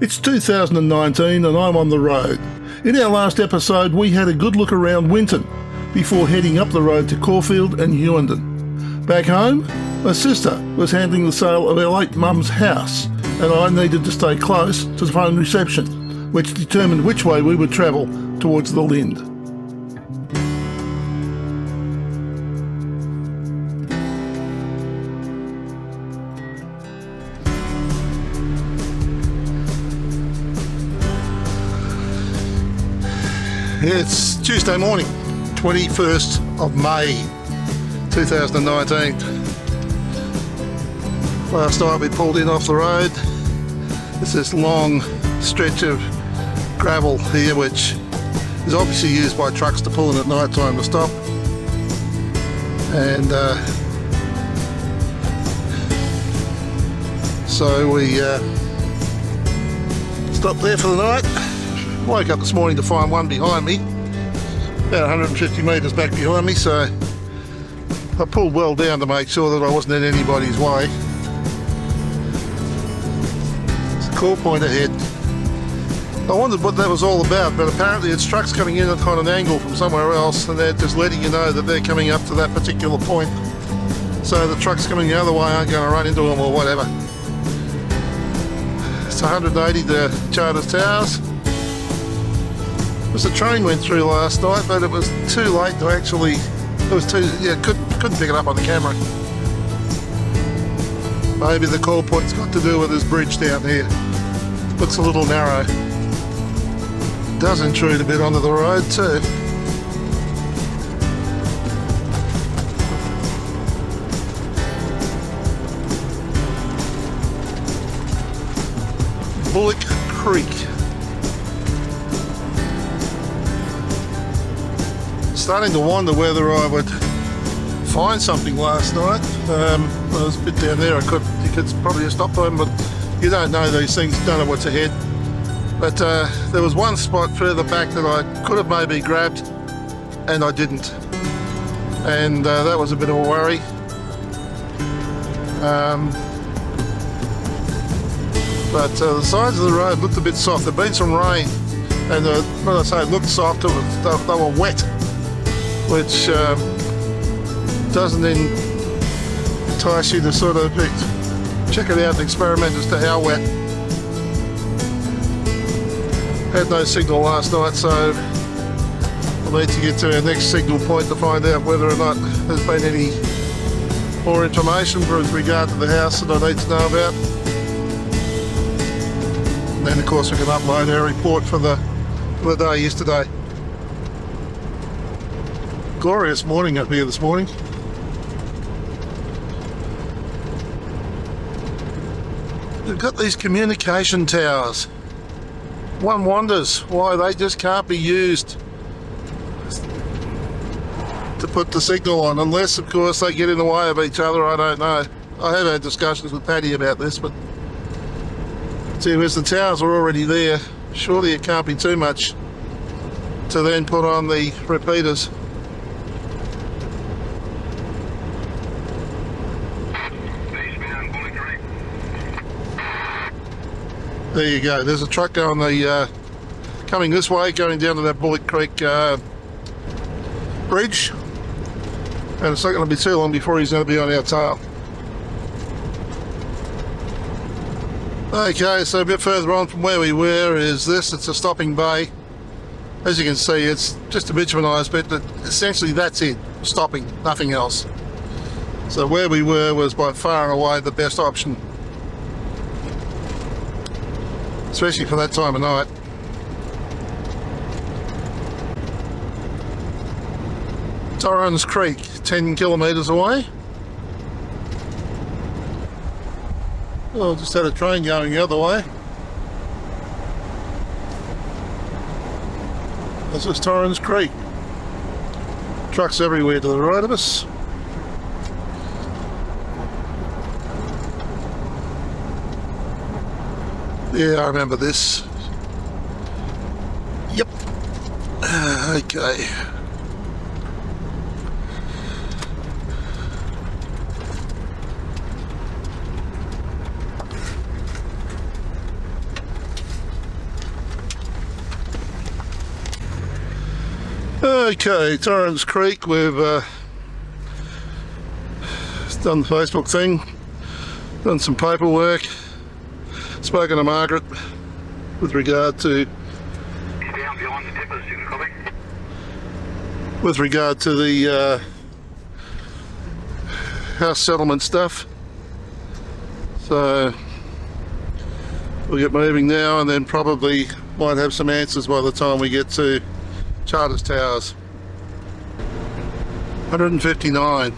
It's 2019 and I'm on the road. In our last episode we had a good look around Winton before heading up the road to Caulfield and Hughenden. Back home, my sister was handling the sale of our late mum's house and I needed to stay close to the phone reception, which determined which way we would travel towards the Lynd. It's Tuesday morning, 21st of May 2019. Last night we pulled in off the road. There's this long stretch of gravel here which is obviously used by trucks to pull in at night time to stop. And so we stopped there for the night. Woke up this morning to find one behind me, about 150 metres back behind me, so I pulled well down to make sure that I wasn't in anybody's way. There's a call point ahead. I wondered what that was all about, but apparently it's trucks coming in at on an angle from somewhere else and they're just letting you know that they're coming up to that particular point, so the trucks coming the other way aren't going to run into them or whatever. It's 180 to Charters Towers. The train went through last night, but it was too late to actually. It was too. Yeah, couldn't pick it up on the camera. Maybe the call point's got to do with this bridge down here. Looks a little narrow. Does intrude a bit onto the road too. Bullock Creek. Starting to wonder whether I would find something last night. I was a bit down there. You could probably have stopped them, but you don't know these things. Don't know what's ahead. But there was one spot further back that I could have maybe grabbed, and I didn't. And that was a bit of a worry. But the sides of the road looked a bit soft. There'd been some rain, and when I say it looked soft, they were wet, which doesn't entice you to sort of check it out and experiment as to how wet. Had no signal last night, so we'll need to get to our next signal point to find out whether or not there's been any more information with regard to the house that I need to know about. And then of course we can upload our report for the day yesterday. Glorious morning up here this morning. They've got these communication towers. One wonders why they just can't be used to put the signal on, unless of course they get in the way of each other. I don't know. I have had discussions with Paddy about this, but see, as the towers are already there, surely it can't be too much to then put on the repeaters. There you go. There's a truck going coming this way, going down to that Bullock Creek bridge, and it's not going to be too long before he's going to be on our tail. Okay, so a bit further on from where we were is this. It's a stopping bay. As you can see, it's just a bitumenised bit, but essentially that's it. Stopping, nothing else. So where we were was by far and away the best option, especially for that time of night. Torrens Creek, 10 kilometres away. Oh, just had a train going the other way. This is Torrens Creek. Trucks everywhere to the right of us. Yeah, I remember this. Yep. Okay. Okay, Torrens Creek, we've done the Facebook thing, done some paperwork, spoken to Margaret with regard to the house settlement stuff. So we'll get moving now, and then probably might have some answers by the time we get to Charters Towers. 159.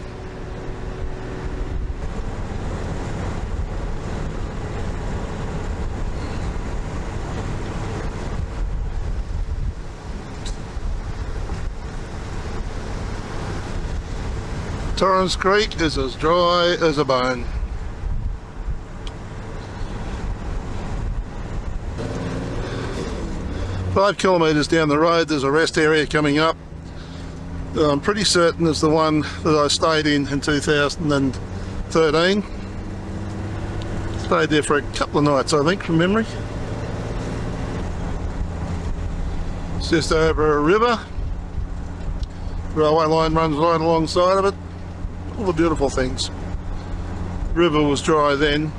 Torrens Creek is as dry as a bone. Five kilometres down the road there's a rest area coming up. I'm pretty certain it's the one that I stayed in 2013. Stayed there for a couple of nights, I think, from memory. It's just over a river. Railway line runs right alongside of it. All the beautiful things. The river was dry then,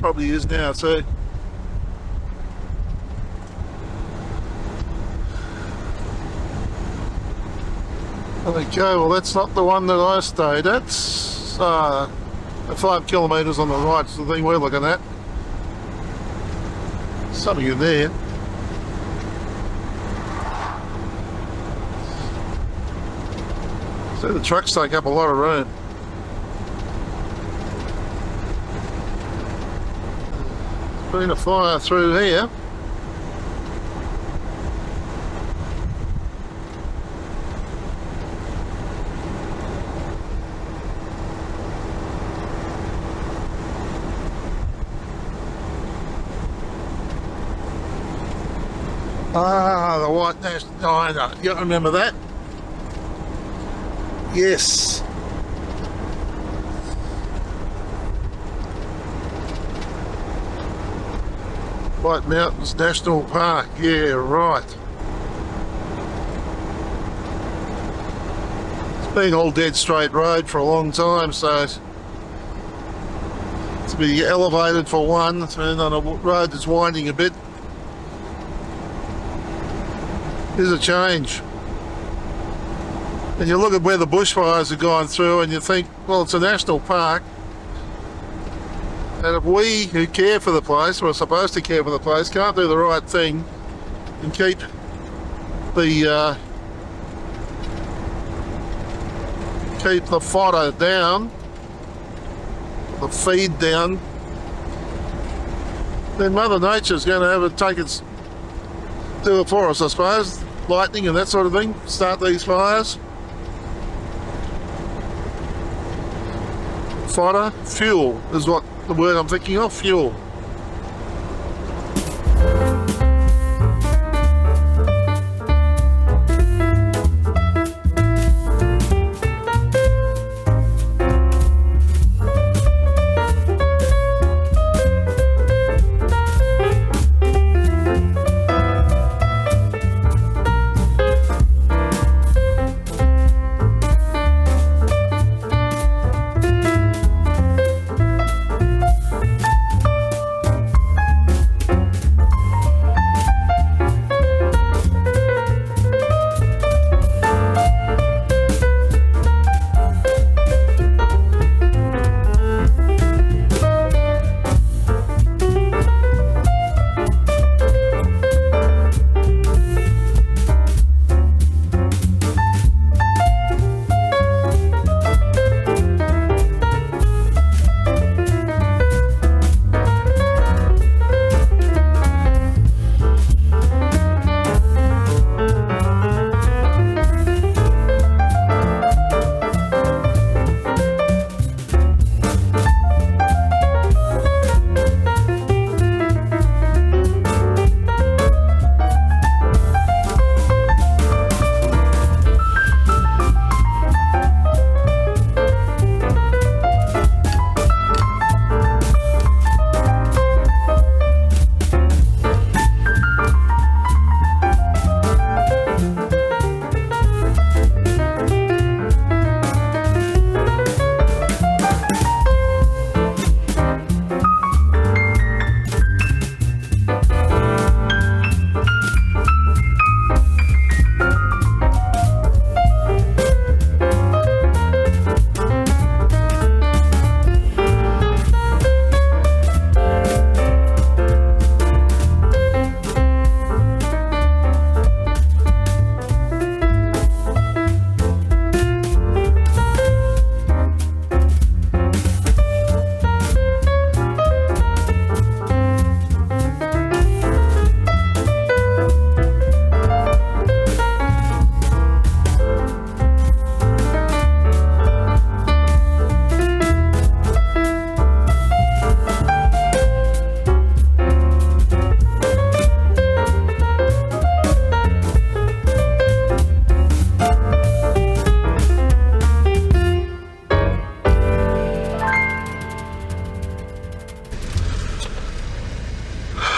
probably is now too. Okay, well that's not the one that I stayed at. It's 5 kilometres on the right is the thing we're looking at. Something in there. So the trucks take up a lot of room. There's been a fire through here. Ah, the White National. Oh, I know. You remember that? Yes. White Mountains National Park. Yeah, right. It's been all dead straight road for a long time, so to be elevated for one, and on a road that's winding a bit, is a change. And you look at where the bushfires have gone through and you think, well, it's a national park, and if we who care for the place, or are supposed to care for the place, can't do the right thing and keep the fodder down, the feed down, then Mother Nature's going to have to do it for us, I suppose. Lightning and that sort of thing, start these fires. Fodder, fuel is what the word I'm thinking of, fuel.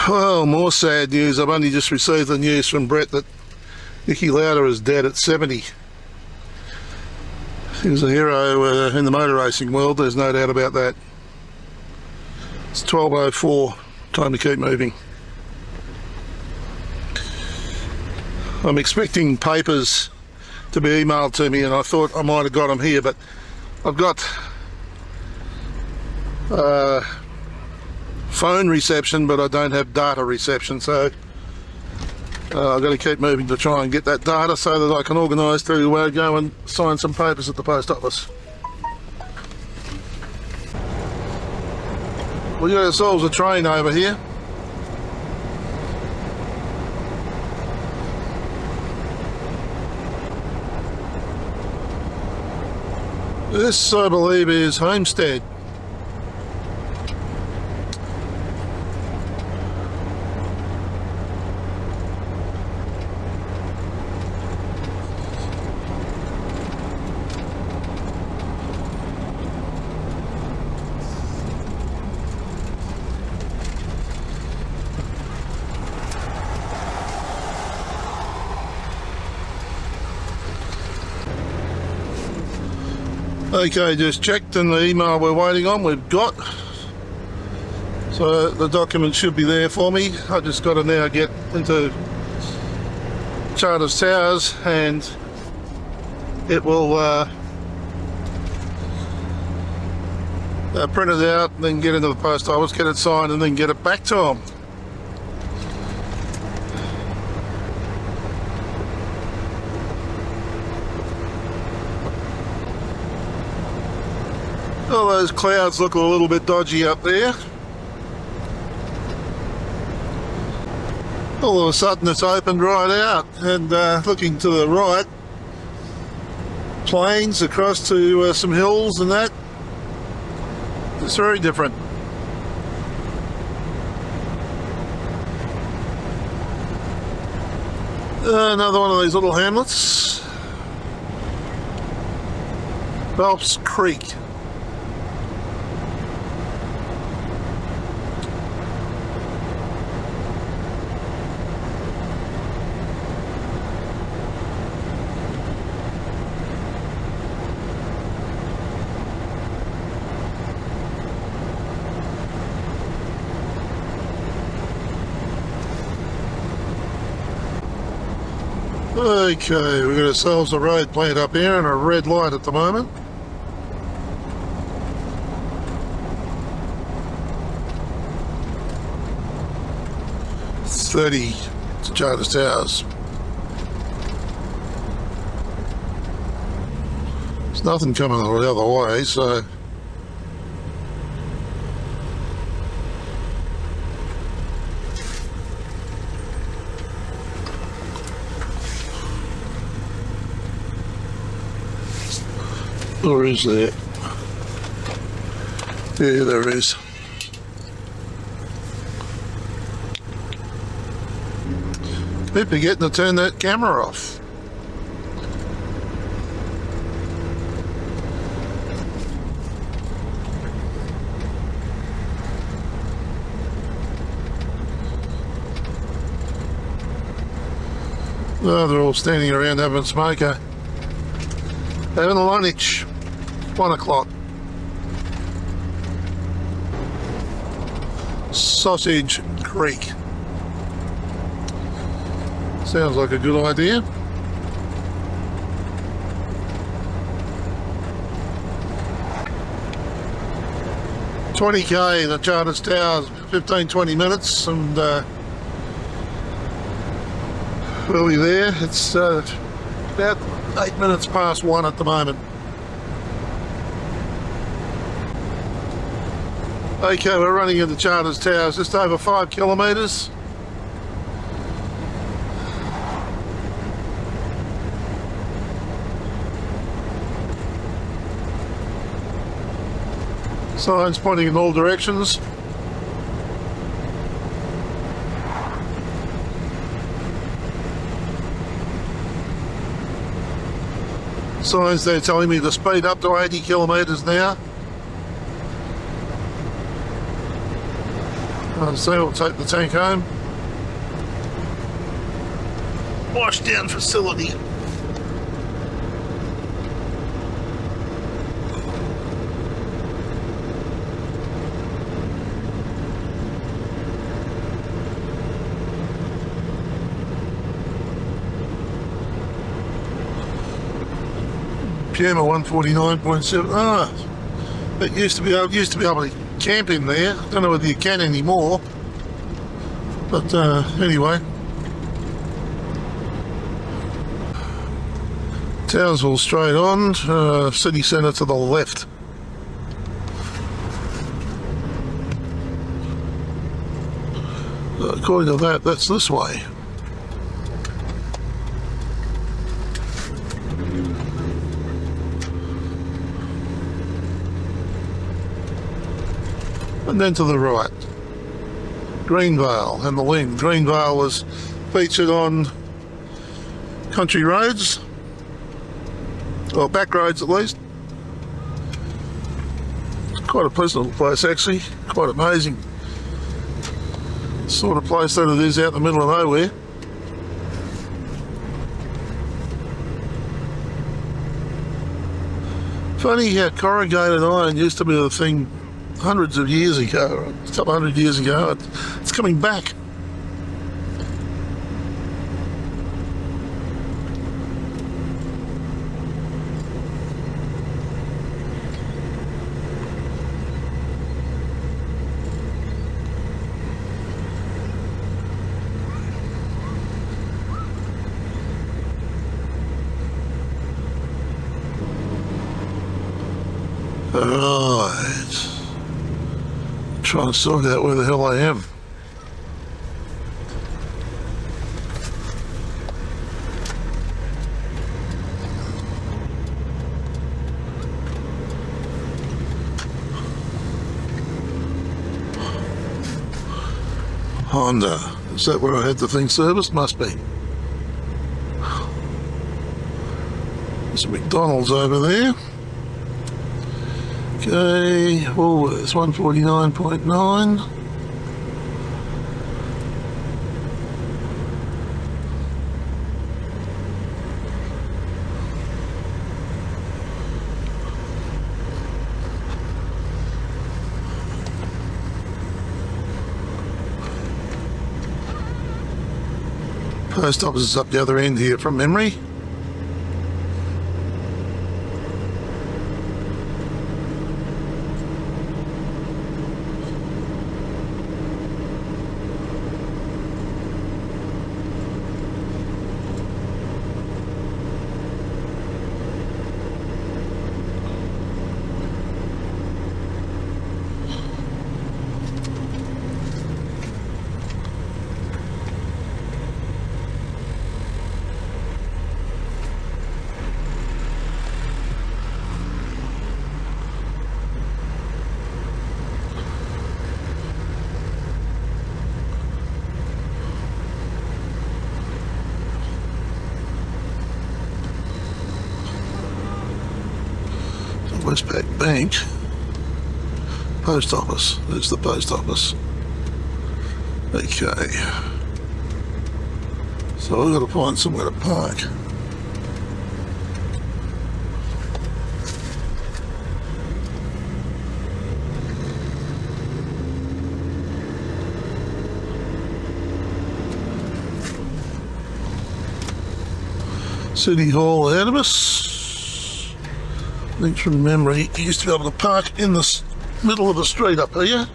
Well, more sad news. I've only just received the news from Brett that Nicky Lauder is dead at 70. He was a hero in the motor racing world, there's no doubt about that. It's 12:04, time to keep moving. I'm expecting papers to be emailed to me, and I thought I might have got them here, but I've got phone reception, but I don't have data reception, so I've got to keep moving to try and get that data so that I can organise to go and sign some papers at the post office. We got ourselves a train over here. This, I believe, is Homestead. Okay, just checked, and the email we're waiting on we've got. So the document should be there for me. I just got to now get into Charters Towers and it will print it out, and then get into the post office, get it signed, and then get it back to them. Oh, those clouds look a little bit dodgy up there. All of a sudden it's opened right out, and looking to the right, plains across to some hills and that. It's very different. Another one of these little hamlets. Phelps Creek. Okay, we've got ourselves a road plant up here and a red light at the moment. It's 30 to Charters Towers. There's nothing coming the other way, so or is there? Yeah, there is. Keep forgetting to turn that camera off. Oh, they're all standing around having a smoker. Having a lunch. 1 o'clock. Sausage Creek. Sounds like a good idea. $20K the Charters Towers, 15-20 minutes, and we'll be there. It's about 8 minutes past 1 at the moment. Okay, we're running into Charters Towers, just over 5 kilometres. Signs pointing in all directions. Signs there telling me to speed up to 80 kilometres now. So we'll take the tank home. Wash down facility. Puma 149.7. That used to be able to camp in there. Don't know whether you can anymore. But anyway. Townsville straight on, city centre to the left. According to that, that's this way. And then to the right, Greenvale and the Lynd. Greenvale was featured on country roads, or back roads at least. Quite a pleasant little place actually, quite amazing. Sort of place that it is out in the middle of nowhere. Funny how corrugated iron used to be the thing hundreds of years ago, a couple hundred years ago. It's coming back. Right. Trying to sort out where the hell I am. Honda. Is that where I had the thing serviced? Must be. There's a McDonald's over there. Okay, Woolworths 149.9. Post office is up the other end here from memory. Westpac Bank, post office. There's the post office. Okay, so I've got to find somewhere to park. City Hall ahead of us. I think from memory, you used to be able to park in the middle of the street up here.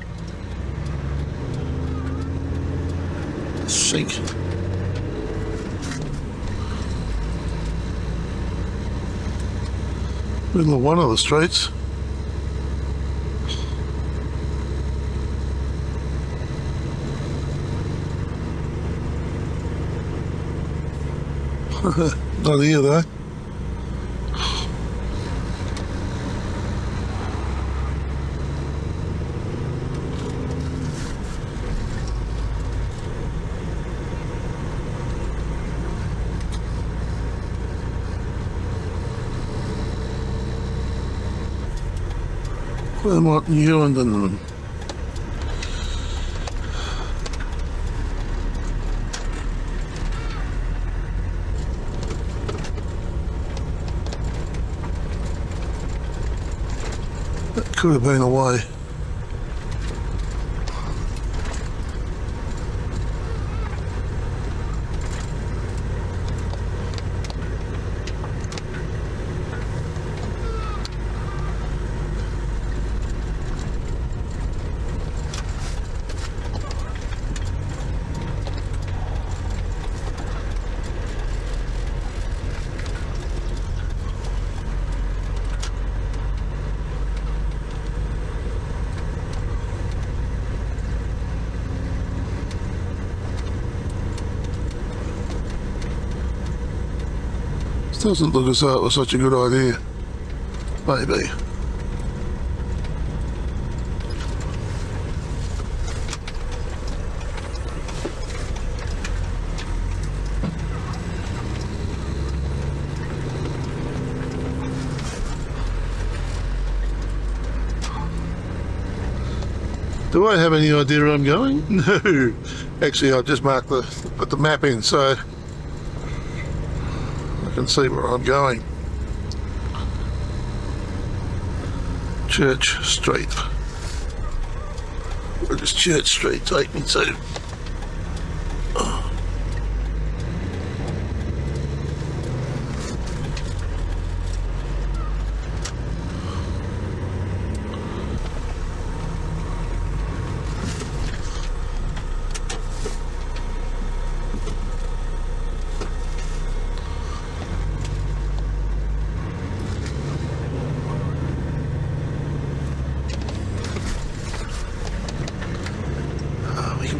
I think. Middle of one of the streets. Not here though. Hughenden. could have been away. Doesn't look as though it was such a good idea. Maybe. Do I have any idea where I'm going? No. Actually, I just put the map in so I can see where I'm going. Church Street. Where does Church Street take me to?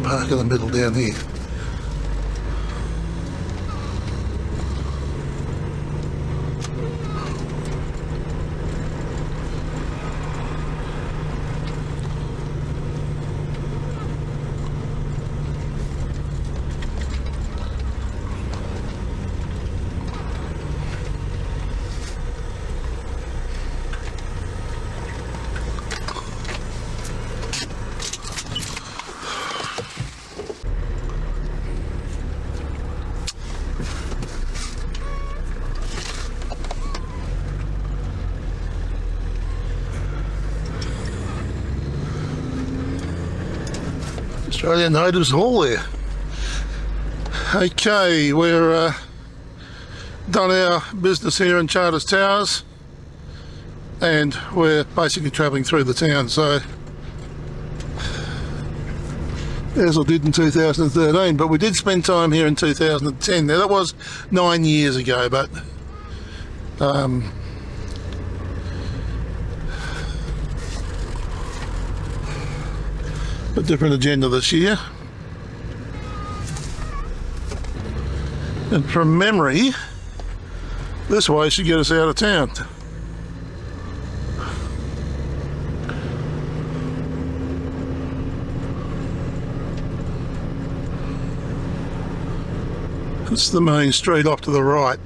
Park in the middle down here. Australian Natives Hall there. Okay, we're done our business here in Charters Towers and we're basically travelling through the town, so as I did in 2013, but we did spend time here in 2010. Now that was 9 years ago, but a different agenda this year. And from memory, this way should get us out of town. It's the main street off to the right.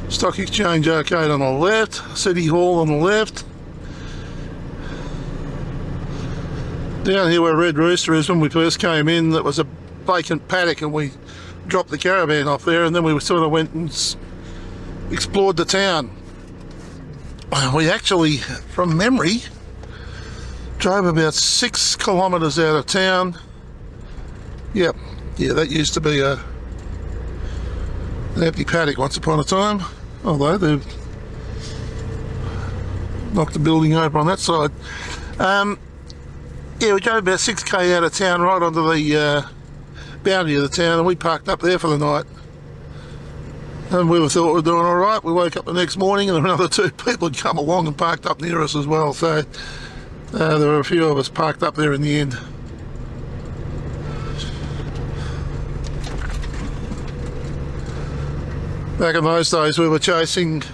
Stock Exchange Arcade on the left, City Hall on the left. Down here where Red Rooster is, when we first came in, that was a vacant paddock and we dropped the caravan off there, and then we sort of went and explored the town. We actually, from memory, drove about 6 kilometres out of town. Yep, yeah, that used to be an empty paddock once upon a time, although they've knocked the building over on that side. Yeah, we drove about 6k out of town right onto the boundary of the town, and we parked up there for the night. And we thought we were doing all right. We woke up the next morning and another 2 people had come along and parked up near us as well. So there were a few of us parked up there in the end. Back in those days, we were chasing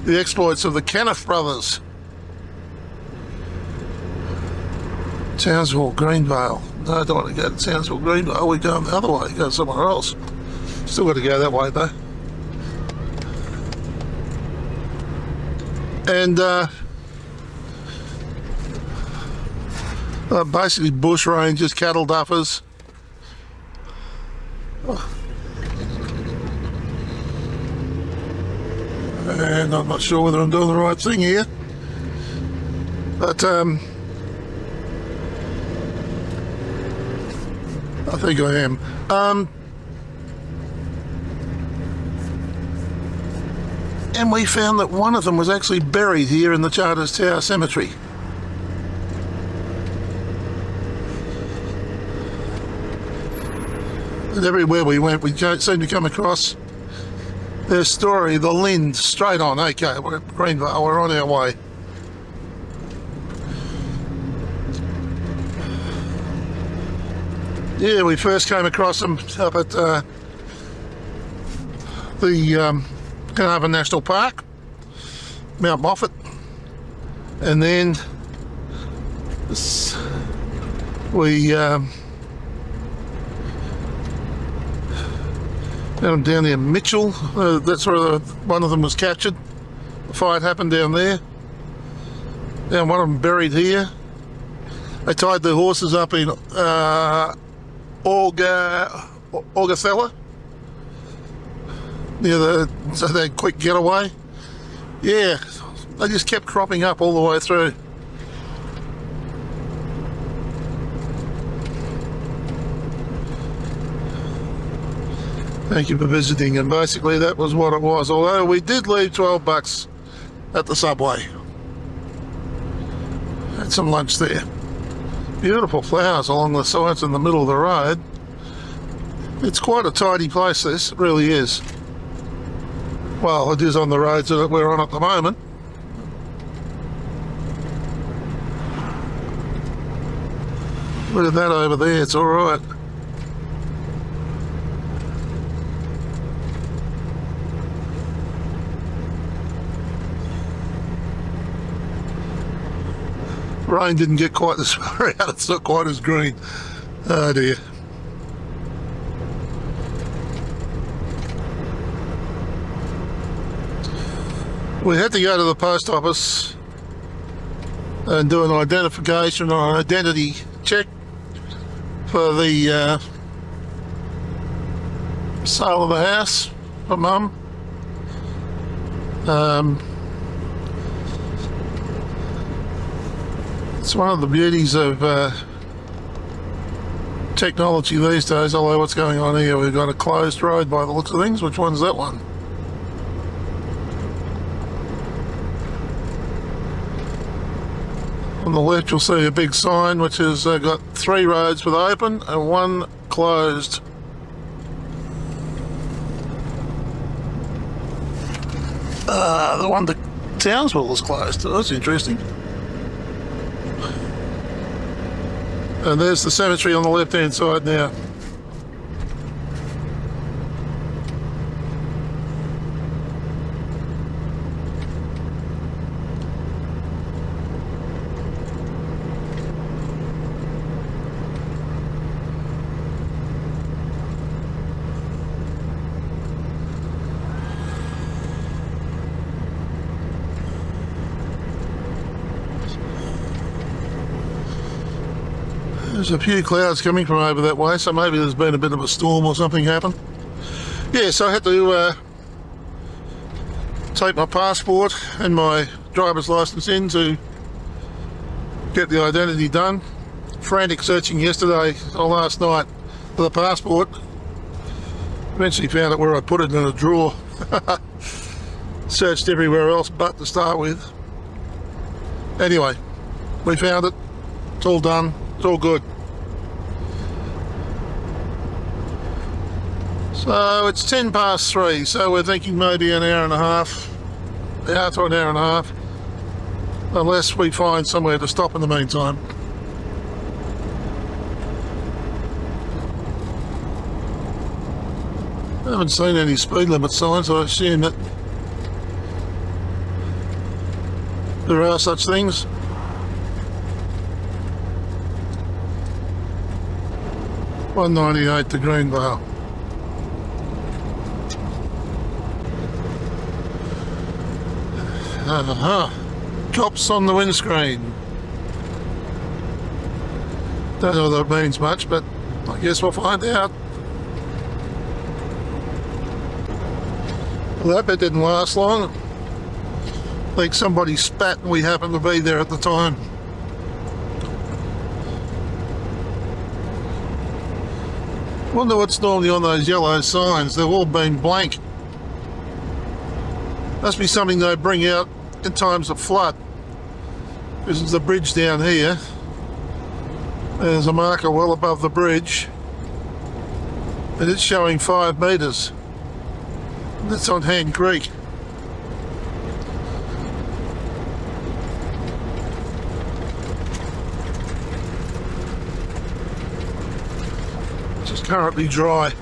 the exploits of the Kenneth brothers. Townsville, Greenvale. No, I don't want to go to Townsville, Greenvale. We're going the other way, go somewhere else. Still got to go that way though. And basically bush rangers, cattle duffers. And I'm not sure whether I'm doing the right thing here. But I think I am. And we found that one of them was actually buried here in the Charters Tower Cemetery. And everywhere we went, we seemed to come across their story, the Lynd, straight on. Okay, we're at Greenvale, we're on our way. Yeah, we first came across them up at the Carnarvon National Park, Mount Moffat, and then we found them down there in Mitchell. That's where one of them was captured. The fight happened down there. And one of them buried here. They tied their horses up in Augustella, so they had a quick getaway. Yeah, they just kept cropping up all the way through. Thank you for visiting, and basically that was what it was, although we did leave $12 at the Subway. Had some lunch there. Beautiful flowers along the sides in the middle of the road. It's quite a tidy place, this, it really is. Well, it is on the roads that we're on at the moment. Look at that over there, it's alright. Rain didn't get quite this far out, it's not quite as green. Oh dear. We had to go to the post office and do an identification or an identity check for the sale of the house for Mum. It's one of the beauties of technology these days, although what's going on here, we've got a closed road by the looks of things. Which one's that one? On the left you'll see a big sign which has got 3 roads with open and 1 closed. The one to Townsville is closed. That's interesting. And there's the cemetery on the left hand side now. There's a few clouds coming from over that way, so maybe there's been a bit of a storm or something happen. Yeah, so I had to take my passport and my driver's licence in to get the identity done. Frantic searching yesterday or last night for the passport. Eventually found it where I put it in a drawer. Searched everywhere else but to start with. Anyway, we found it. It's all done. It's all good. So it's 3:10, so we're thinking maybe an hour and a half. Yeah, to an hour and a half. Unless we find somewhere to stop in the meantime. I haven't seen any speed limit signs, so I assume that there are such things. $1.98 to Greenvale. Cops on the windscreen. Don't know what that means much, but I guess we'll find out. Well, that bit didn't last long. I think somebody spat and we happened to be there at the time. Wonder what's normally on those yellow signs. They've all been blank. Must be something they bring out in times of flood. This is the bridge down here. There's a marker well above the bridge. And it's showing 5 metres. That's on Hand Creek. It's currently dry.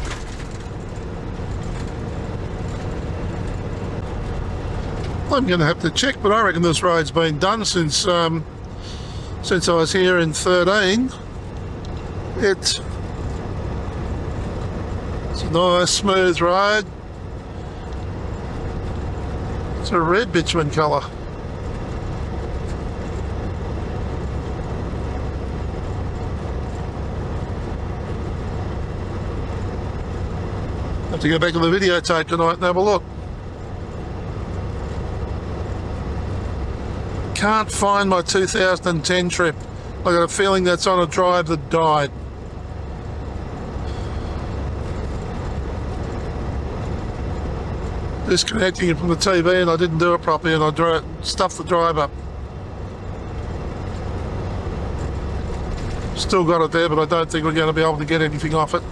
I'm going to have to check, but I reckon this road's been done since I was here in 13. It's a nice smooth road. It's a red bitumen colour. Have to go back to the videotape tonight and have a look. Can't find my 2010 trip. I got a feeling that's on a drive that died. Disconnecting it from the TV, and I didn't do it properly, and I stuffed the drive up. Still got it there, but I don't think we're going to be able to get anything off it.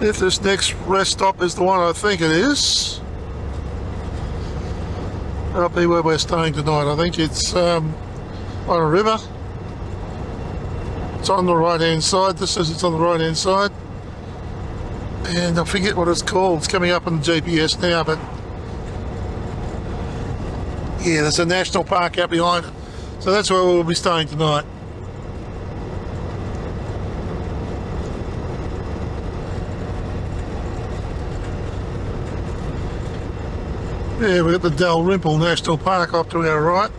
If this next rest stop is the one I think it is, that'll be where we're staying tonight. I think it's on a river. It's on the right hand side. This says it's on the right hand side. And I forget what it's called. It's coming up on the GPS now, but yeah, there's a national park out behind it. So that's where we'll be staying tonight. Yeah, we've got the Dalrymple National Park off to our right.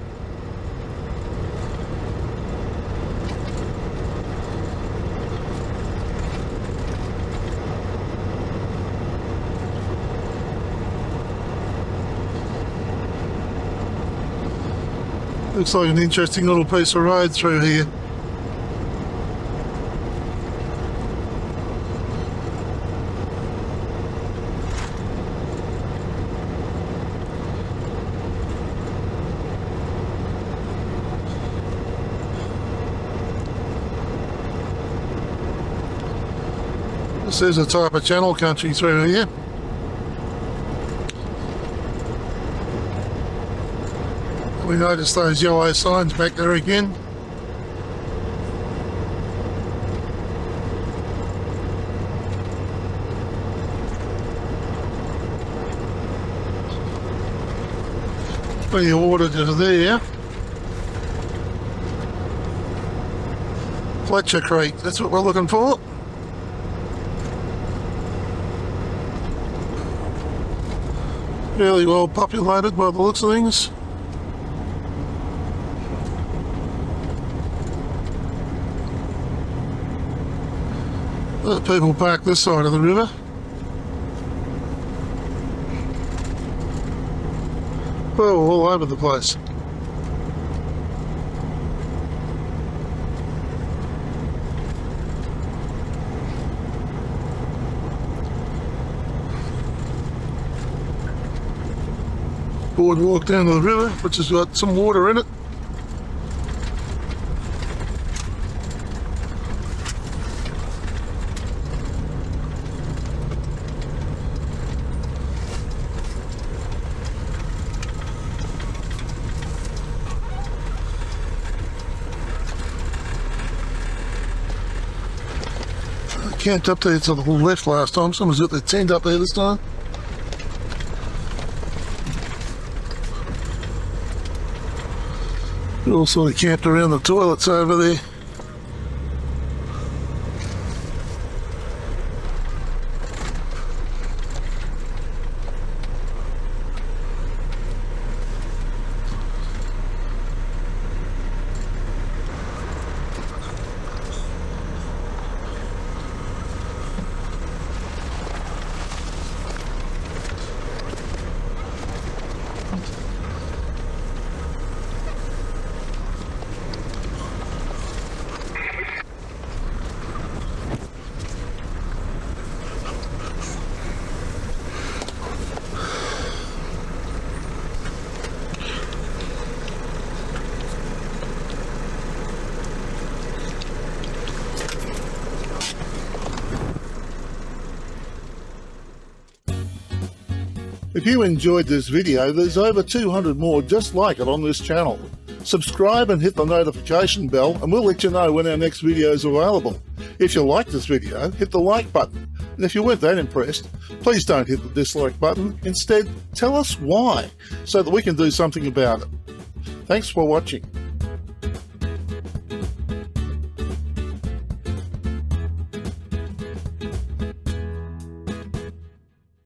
Looks like an interesting little piece of road through here. This is a type of channel country through here. We noticed those yellow signs back there again. Plenty of water just there. Fletcher Creek, that's what we're looking for. Fairly well populated by the looks of things. There's people parked this side of the river. Oh, all over the place. Boardwalk down to the river, which has got some water in it. I camped up there to the left last time. Someone's got their tent up there this time. All sort of camped around the toilets over there. If you enjoyed this video, there's over 200 more just like it on this channel. Subscribe and hit the notification bell and we'll let you know when our next video is available. If you like this video, hit the like button. And if you weren't that impressed, please don't hit the dislike button. Instead, tell us why, so that we can do something about it. Thanks for watching.